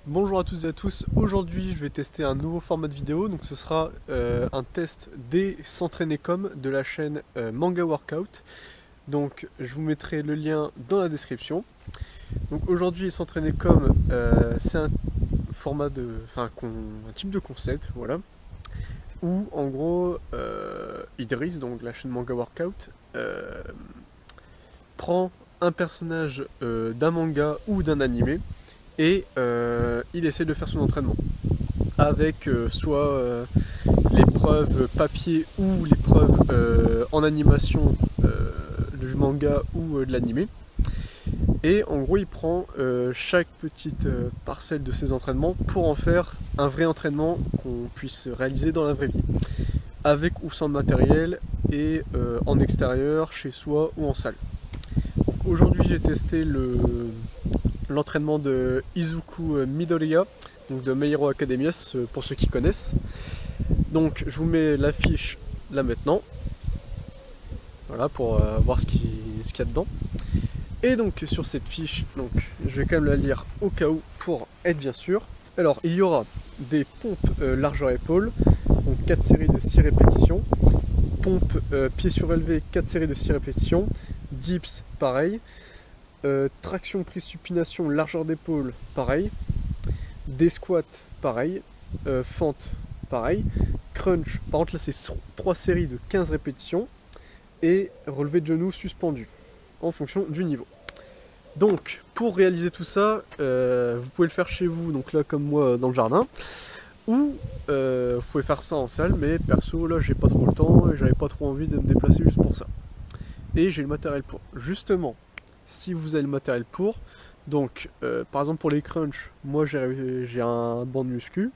Bonjour à toutes et à tous, aujourd'hui je vais tester un nouveau format de vidéo, donc ce sera un test des s'entraîner comme de la chaîne Manga Workout. Donc je vous mettrai le lien dans la description. Donc aujourd'hui s'entraîner comme c'est un format de, un type de concept, voilà, où en gros Idriss, donc la chaîne Manga Workout, prend un personnage d'un manga ou d'un animé et il essaie de faire son entraînement avec soit l'épreuve papier ou l'épreuve en animation du manga ou de l'animé. Et en gros, il prend chaque petite parcelle de ses entraînements pour en faire un vrai entraînement qu'on puisse réaliser dans la vraie vie, avec ou sans matériel et en extérieur, chez soi ou en salle. Aujourd'hui, j'ai testé l'entraînement de Izuku Midoriya, donc de My Hero Academia, pour ceux qui connaissent. Donc je vous mets l'affiche là maintenant, voilà, pour voir ce qu'il y a dedans. Et donc sur cette fiche, donc, je vais quand même la lire au cas où pour être bien sûr. Alors il y aura des pompes largeur épaule, donc 4 séries de 6 répétitions. Pompe pied surélevé, 4 séries de 6 répétitions. Dips, pareil. Traction prise supination largeur d'épaule, pareil. Des squats, pareil. Fente, pareil. Crunch, par contre là c'est 3 séries de 15 répétitions. Et relevé de genoux suspendu, en fonction du niveau. Donc pour réaliser tout ça, vous pouvez le faire chez vous, donc là comme moi dans le jardin. Ou vous pouvez faire ça en salle, mais perso là j'ai pas trop le temps et j'avais pas trop envie de me déplacer juste pour ça. Et j'ai le matériel pour. Justement, si vous avez le matériel pour, donc par exemple pour les crunchs, moi j'ai un banc de muscu,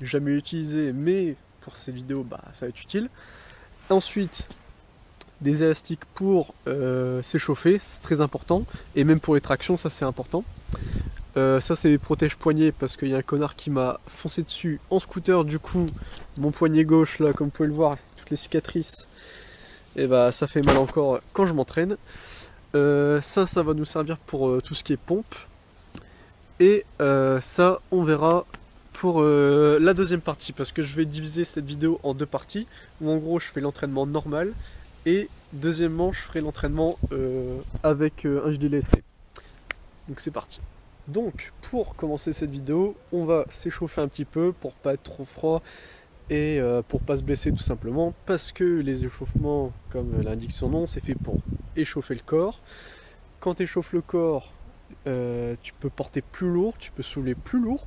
jamais utilisé, mais pour ces vidéos bah ça va être utile. Ensuite, des élastiques pour s'échauffer, c'est très important, et même pour les tractions, ça c'est important. Ça c'est les protèges poignets parce qu'il y a un connard qui m'a foncé dessus en scooter, du coup mon poignet gauche là, comme vous pouvez le voir, toutes les cicatrices, et bah ça fait mal encore quand je m'entraîne. Ça va nous servir pour tout ce qui est pompe, et ça on verra pour la deuxième partie, parce que je vais diviser cette vidéo en deux parties, où en gros je fais l'entraînement normal, et deuxièmement je ferai l'entraînement avec un gilet électrique. Donc c'est parti. Donc pour commencer cette vidéo, on va s'échauffer un petit peu pour pas être trop froid et pour pas se blesser tout simplement, parce que les échauffements, comme l'indique son nom, c'est fait pour échauffer le corps. Quand tu échauffes le corps, tu peux porter plus lourd, tu peux soulever plus lourd,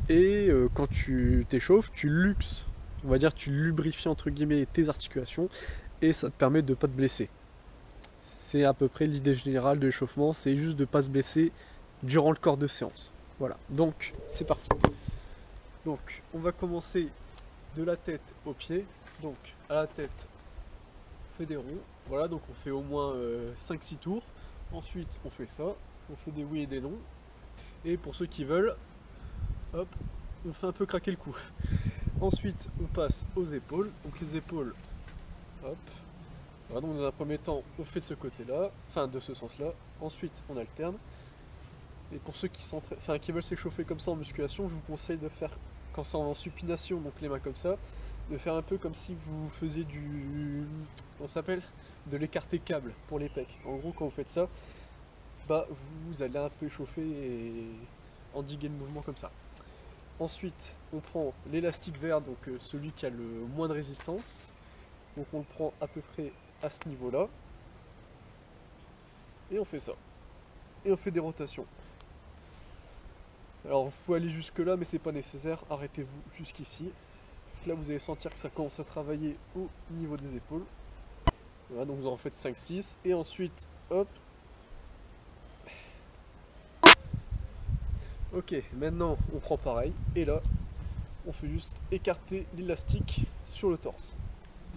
et quand tu t'échauffes, tu luxes, on va dire tu lubrifies entre guillemets tes articulations, et ça te permet de ne pas te blesser. C'est à peu près l'idée générale de l'échauffement, c'est juste de ne pas se blesser durant le corps de séance. Voilà, donc c'est parti. Donc on va commencer de la tête aux pieds. Donc à la tête, on fait des ronds. Voilà, donc on fait au moins 5-6 tours. Ensuite on fait ça, on fait des oui et des non. Et pour ceux qui veulent, hop, on fait un peu craquer le cou. Ensuite on passe aux épaules. Donc les épaules, hop. Voilà, donc dans un premier temps on fait de ce côté-là, enfin de ce sens-là. Ensuite on alterne. Et pour ceux qui veulent s'échauffer comme ça en musculation, je vous conseille de faire, quand c'est en supination, donc les mains comme ça, de faire un peu comme si vous faisiez comment ça s'appelle, de l'écarté câble pour les pecs. En gros, quand vous faites ça, bah vous allez un peu échauffer et endiguer le mouvement comme ça. Ensuite, on prend l'élastique vert, donc celui qui a le moins de résistance. Donc on le prend à peu près à ce niveau-là. Et on fait ça. Et on fait des rotations. Alors, vous pouvez aller jusque là, mais c'est pas nécessaire. Arrêtez-vous jusqu'ici. Là, vous allez sentir que ça commence à travailler au niveau des épaules. Voilà, donc vous en faites 5-6. Et ensuite, hop. Ok, maintenant, on prend pareil. Et là, on fait juste écarter l'élastique sur le torse.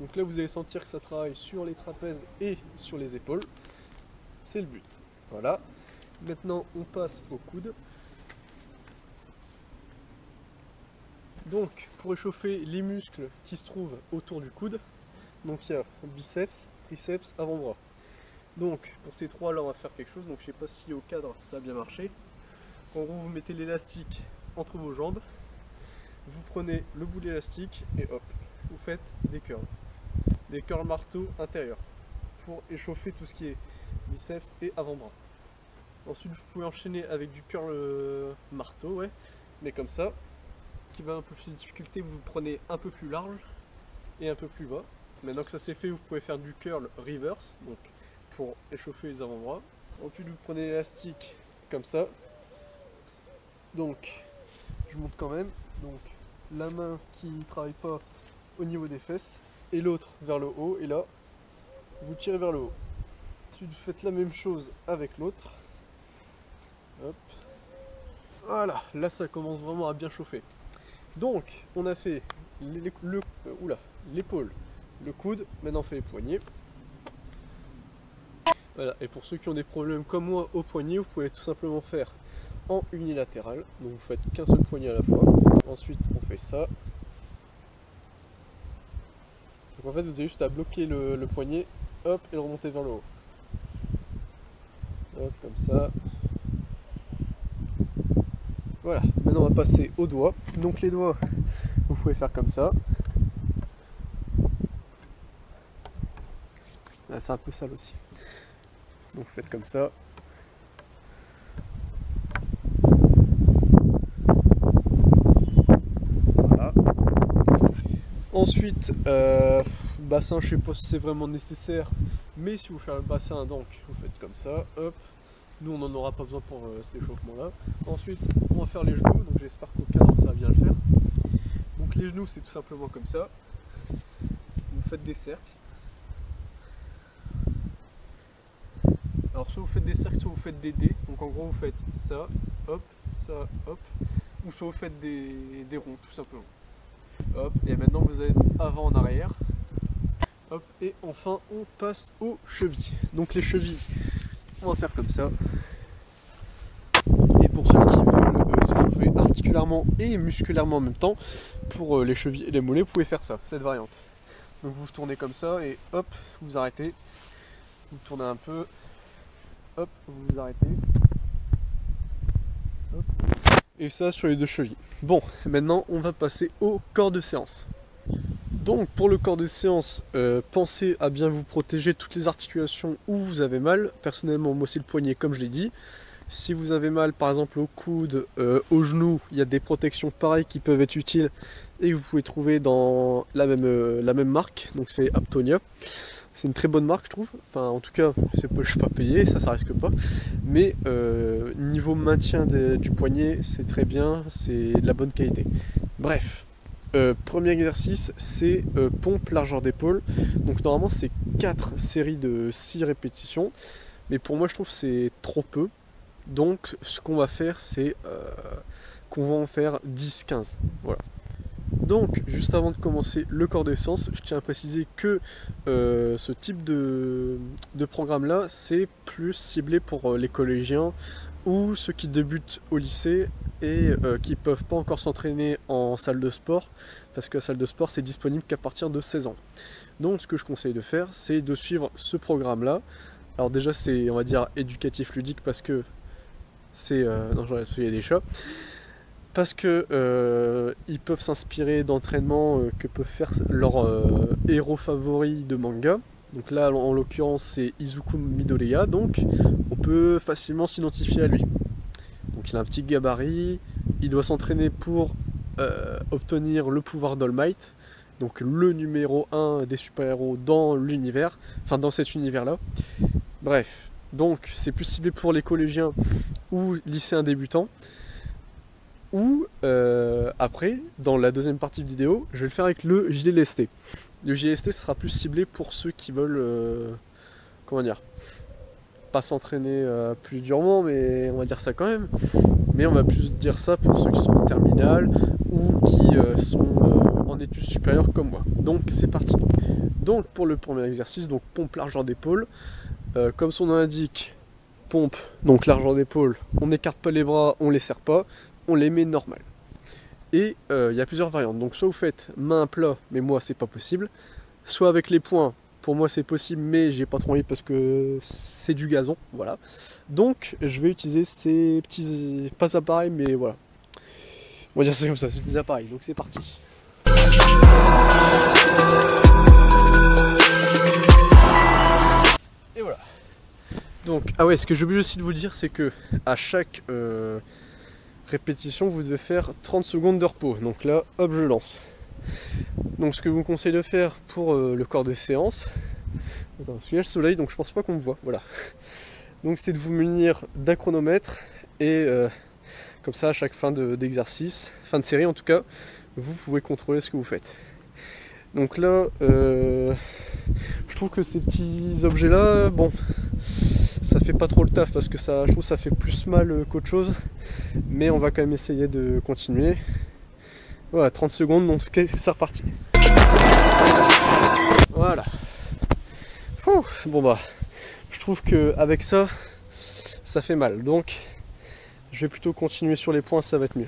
Donc là, vous allez sentir que ça travaille sur les trapèzes et sur les épaules. C'est le but. Voilà. Maintenant, on passe au coude. Donc, pour échauffer les muscles qui se trouvent autour du coude, donc il y a biceps, triceps, avant-bras. Donc, pour ces trois là, on va faire quelque chose. Donc, je sais pas si au cadre ça a bien marché. En gros, vous mettez l'élastique entre vos jambes, vous prenez le bout de l'élastique et hop, vous faites des curls marteau intérieurs pour échauffer tout ce qui est biceps et avant-bras. Ensuite, vous pouvez enchaîner avec du curl marteau, ouais, mais comme ça, qui va un peu plus de difficulté, vous prenez un peu plus large et un peu plus bas. Maintenant que ça c'est fait, vous pouvez faire du curl reverse, donc pour échauffer les avant-bras. Ensuite, vous prenez l'élastique comme ça. Donc, je monte quand même. Donc, la main qui ne travaille pas au niveau des fesses et l'autre vers le haut. Et là, vous tirez vers le haut. Ensuite, vous faites la même chose avec l'autre. Hop. Voilà, là ça commence vraiment à bien chauffer. Donc, on a fait l'épaule, le coude, maintenant on fait les poignets. Voilà, et pour ceux qui ont des problèmes comme moi au poignet, vous pouvez tout simplement faire en unilatéral. Donc vous faites qu'un seul poignet à la fois. Ensuite, on fait ça. Donc en fait, vous avez juste à bloquer le poignet, hop, et le remonter vers le haut. Hop, comme ça. Voilà, maintenant on va passer aux doigts. Donc les doigts, vous pouvez faire comme ça. Là, c'est un peu sale aussi. Donc vous faites comme ça. Voilà. Ensuite, bassin, je sais pas si c'est vraiment nécessaire, mais si vous faites le bassin, donc vous faites comme ça, hop. Nous on n'en aura pas besoin pour cet échauffement là. Ensuite on va faire les genoux, donc j'espère qu'au cadre ça va bien le faire. Donc les genoux c'est tout simplement comme ça. Vous faites des cercles. Alors soit vous faites des cercles, soit vous faites des dés. Donc en gros vous faites ça, hop, ou soit vous faites des ronds tout simplement. Hop, et maintenant vous allez avant en arrière. Hop, et enfin on passe aux chevilles. Donc les chevilles, on va faire comme ça. Et pour ceux qui veulent s'échauffer articulairement et musculairement en même temps, pour les chevilles et les mollets, vous pouvez faire ça, cette variante. Donc vous tournez comme ça et hop, vous arrêtez. Vous tournez un peu. Hop, vous arrêtez. Hop. Et ça sur les deux chevilles. Bon, maintenant on va passer au corps de séance. Donc pour le corps de séance, pensez à bien vous protéger toutes les articulations où vous avez mal. Personnellement, moi c'est le poignet comme je l'ai dit. Si vous avez mal par exemple au coude, au genou, il y a des protections pareilles qui peuvent être utiles et que vous pouvez trouver dans la même marque. Donc c'est Aptonia. C'est une très bonne marque je trouve. Enfin en tout cas, je ne suis pas payé, ça risque pas. Mais niveau maintien du poignet, c'est très bien, c'est de la bonne qualité. Bref. Premier exercice, c'est pompe largeur d'épaule. Donc normalement c'est 4 séries de 6 répétitions. Mais pour moi je trouve que c'est trop peu. Donc ce qu'on va faire c'est qu'on va en faire 10-15. Voilà. Donc juste avant de commencer le corps de séance, je tiens à préciser que ce type de programme là c'est plus ciblé pour les collégiens ou ceux qui débutent au lycée et qui ne peuvent pas encore s'entraîner en salle de sport, parce que la salle de sport c'est disponible qu'à partir de 16 ans. Donc ce que je conseille de faire, c'est de suivre ce programme là. Alors déjà c'est, on va dire, éducatif ludique, parce que c'est... non, j'aurais essayé des chats. Parce que ils peuvent s'inspirer d'entraînements que peuvent faire leurs héros favoris de manga. Donc là en l'occurrence c'est Izuku Midoriya, donc on peut facilement s'identifier à lui. Donc il a un petit gabarit, il doit s'entraîner pour obtenir le pouvoir d'All Might, donc le numéro 1 des super-héros dans l'univers, enfin dans cet univers-là. Bref, donc c'est plus ciblé pour les collégiens ou lycéens débutants. Ou après, dans la deuxième partie de vidéo, je vais le faire avec le JLST. Le JLST sera plus ciblé pour ceux qui veulent, comment dire, pas s'entraîner plus durement, mais on va dire ça quand même. Mais on va plus dire ça pour ceux qui sont en terminale ou qui sont en études supérieures comme moi. Donc c'est parti. Donc pour le premier exercice, donc pompe largeur d'épaule, comme son nom l'indique, pompe, donc largeur d'épaule, on n'écarte pas les bras, on les serre pas, on les met normal. Et il y a plusieurs variantes. Donc soit vous faites main à plat, mais moi c'est pas possible, soit avec les poings Pour moi c'est possible, mais j'ai pas trop envie parce que c'est du gazon, voilà. Donc je vais utiliser ces petits, pas appareils, mais voilà. On va dire ça comme ça, ces petits appareils. Donc c'est parti. Et voilà. Donc, ah ouais, ce que j'ai oublié aussi de vous dire, c'est que à chaque répétition, vous devez faire 30 secondes de repos. Donc là, hop, je lance. Donc ce que je vous conseille de faire pour le corps de séance, attends, parce qu'il y a le soleil, donc je pense pas qu'on me voit, voilà. Donc c'est de vous munir d'un chronomètre et comme ça à chaque fin d'exercice, fin de série en tout cas, vous pouvez contrôler ce que vous faites. Donc là, je trouve que ces petits objets là, bon, ça fait pas trop le taf parce que ça, je trouve que ça fait plus mal qu'autre chose, mais on va quand même essayer de continuer. Voilà, 30 secondes, donc c'est reparti. Voilà. Ouh, bon bah, je trouve que avec ça, ça fait mal, donc je vais plutôt continuer sur les points, ça va être mieux.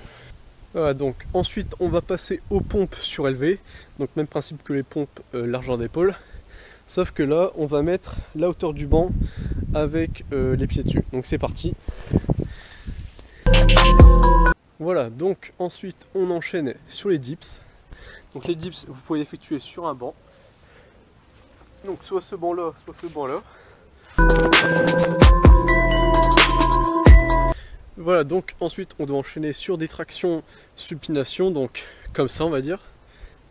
Voilà, donc ensuite on va passer aux pompes surélevées, donc même principe que les pompes largeur d'épaule, sauf que là on va mettre la hauteur du banc avec les pieds dessus, donc c'est parti. Voilà, donc ensuite on enchaîne sur les dips. Donc les dips vous pouvez l'effectuer sur un banc, donc soit ce banc là, soit ce banc là. Voilà, donc ensuite on doit enchaîner sur des tractions supination, donc comme ça on va dire.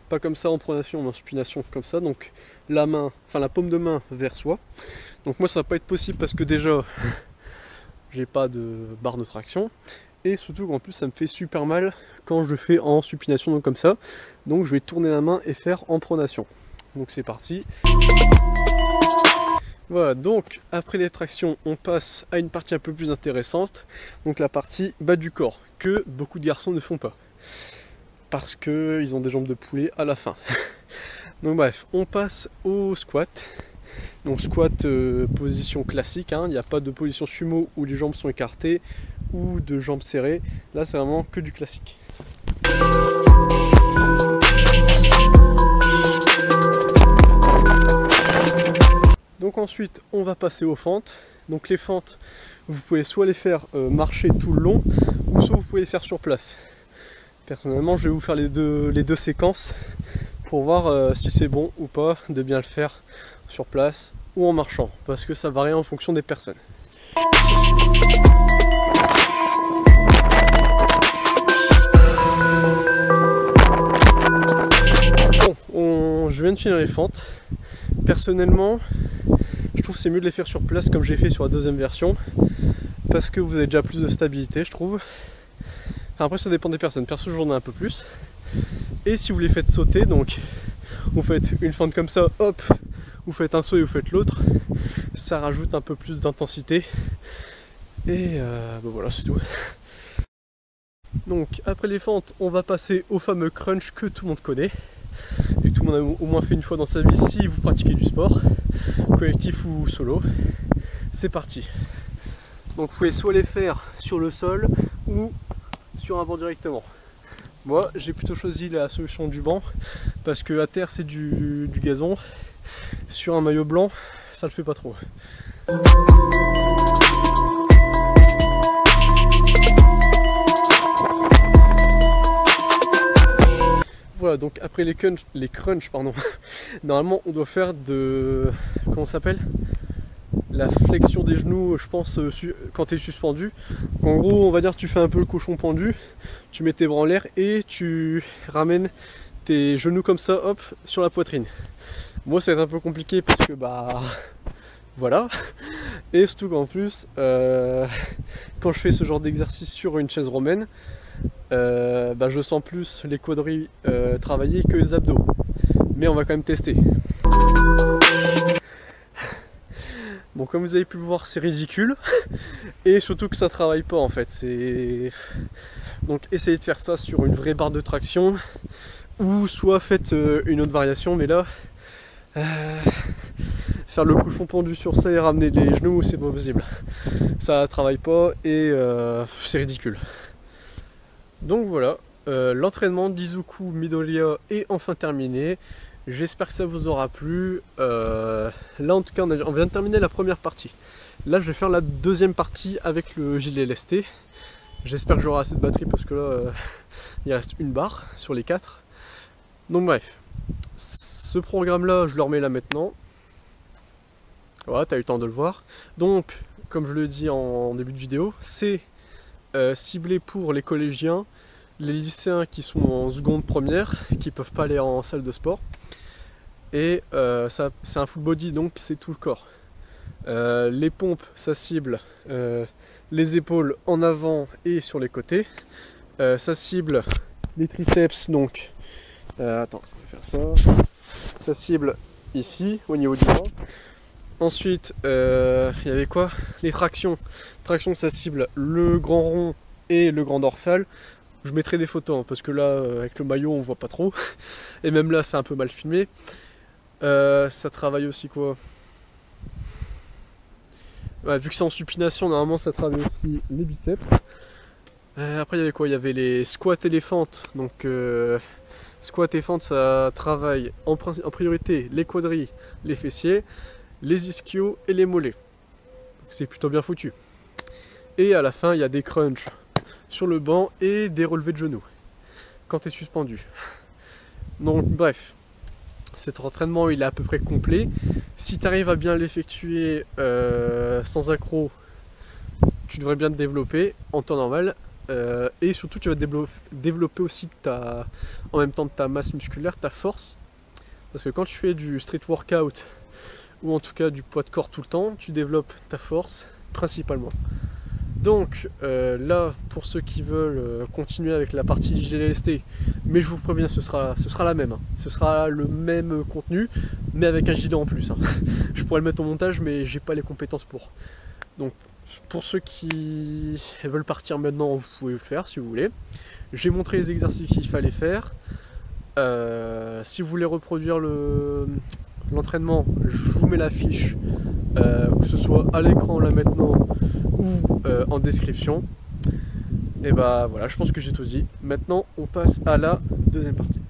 Pas comme ça en pronation, mais en supination comme ça, donc la main, enfin la paume de main vers soi. Donc moi ça va pas être possible parce que déjà j'ai pas de barre de traction. Et surtout qu'en plus ça me fait super mal quand je fais en supination, donc comme ça. Donc je vais tourner la main et faire en pronation. Donc c'est parti. Voilà, donc après les tractions, on passe à une partie un peu plus intéressante, donc la partie bas du corps, que beaucoup de garçons ne font pas, parce qu'ils ont des jambes de poulet à la fin. Donc bref, on passe au squat. Donc squat position classique, hein, il n'y a pas de position sumo où les jambes sont écartées ou de jambes serrées, là c'est vraiment que du classique. Donc ensuite on va passer aux fentes. Donc les fentes, vous pouvez soit les faire marcher tout le long, ou soit vous pouvez les faire sur place. Personnellement je vais vous faire les deux séquences pour voir si c'est bon ou pas de bien le faire sur place ou en marchant, parce que ça varie en fonction des personnes. Bon, je viens de finir les fentes. Personnellement, je trouve que c'est mieux de les faire sur place comme j'ai fait sur la deuxième version, parce que vous avez déjà plus de stabilité, je trouve. Enfin, après ça dépend des personnes, perso j'en ai un peu plus. Et si vous les faites sauter, donc vous faites une fente comme ça, hop, vous faites un saut et vous faites l'autre, ça rajoute un peu plus d'intensité. Et ben voilà, c'est tout. Donc après les fentes, on va passer au fameux crunch que tout le monde connaît. Et tout le monde a au moins fait une fois dans sa vie si vous pratiquez du sport, collectif ou solo. C'est parti. Donc vous pouvez soit les faire sur le sol ou sur un banc directement. Moi j'ai plutôt choisi la solution du banc parce que à terre c'est du gazon. Sur un maillot blanc ça le fait pas trop. Voilà, donc après les crunchs, pardon, normalement on doit faire de, comment ça s'appelle, la flexion des genoux, je pense, quand tu es suspendu. Donc, en gros, on va dire que tu fais un peu le cochon pendu, tu mets tes bras en l'air et tu ramènes tes genoux comme ça, hop, sur la poitrine. Moi, ça va être un peu compliqué parce que, bah, voilà. Et surtout qu'en plus, quand je fais ce genre d'exercice sur une chaise romaine, bah, je sens plus les quadris travailler que les abdos. Mais on va quand même tester. Bon, comme vous avez pu le voir, c'est ridicule. Et surtout que ça travaille pas en fait. Donc essayez de faire ça sur une vraie barre de traction. Ou soit faites une autre variation. Mais là, faire le cochon pendu sur ça et ramener les genoux, c'est pas possible. Ça travaille pas et c'est ridicule. Donc voilà, l'entraînement d'Izuku Midoriya est enfin terminé. J'espère que ça vous aura plu. Là en tout cas on vient de terminer la première partie. Là je vais faire la deuxième partie avec le gilet lesté. J'espère que j'aurai assez de batterie parce que là il reste une barre sur les 4. Donc bref, ce programme là je le remets là maintenant. Voilà, tu as eu le temps de le voir. Donc comme je le dis en début de vidéo, c'est ciblé pour les collégiens, les lycéens qui sont en seconde première, qui peuvent pas aller en salle de sport. Et c'est un full body, donc c'est tout le corps. Les pompes, ça cible les épaules en avant et sur les côtés. Ça cible les triceps, donc attends, on va faire ça. Ça cible ici au niveau du bras. Ensuite, il y avait quoi? Les tractions. Traction, ça cible le grand rond et le grand dorsal. Je mettrai des photos hein, parce que là, avec le maillot, on voit pas trop. Et même là, c'est un peu mal filmé. Ça travaille aussi quoi? Ouais, vu que c'est en supination, normalement ça travaille aussi les biceps. Après il y avait quoi? Il y avait les squats éléphantes. Donc squat et fente, ça travaille en priorité les quadris, les fessiers, les ischios et les mollets. C'est plutôt bien foutu. Et à la fin il y a des crunchs sur le banc et des relevés de genoux quand tu es suspendu. Donc bref. Cet entraînement il est à peu près complet. Si tu arrives à bien l'effectuer sans accro, tu devrais bien te développer en temps normal. Et surtout tu vas développer aussi en même temps de ta masse musculaire, ta force. Parce que quand tu fais du street workout, ou en tout cas du poids de corps tout le temps, tu développes ta force principalement. Donc là, pour ceux qui veulent continuer avec la partie GLST, mais je vous préviens, ce sera la même. Hein. Ce sera le même contenu, mais avec un gilet en plus. Hein. Je pourrais le mettre au montage, mais j'ai pas les compétences pour. Donc pour ceux qui veulent partir maintenant, vous pouvez le faire si vous voulez. J'ai montré les exercices qu'il fallait faire. Si vous voulez reproduire l'entraînement, je vous mets la fiche, que ce soit à l'écran là maintenant ou en description. Et bah voilà, je pense que j'ai tout dit. Maintenant on passe à la deuxième partie.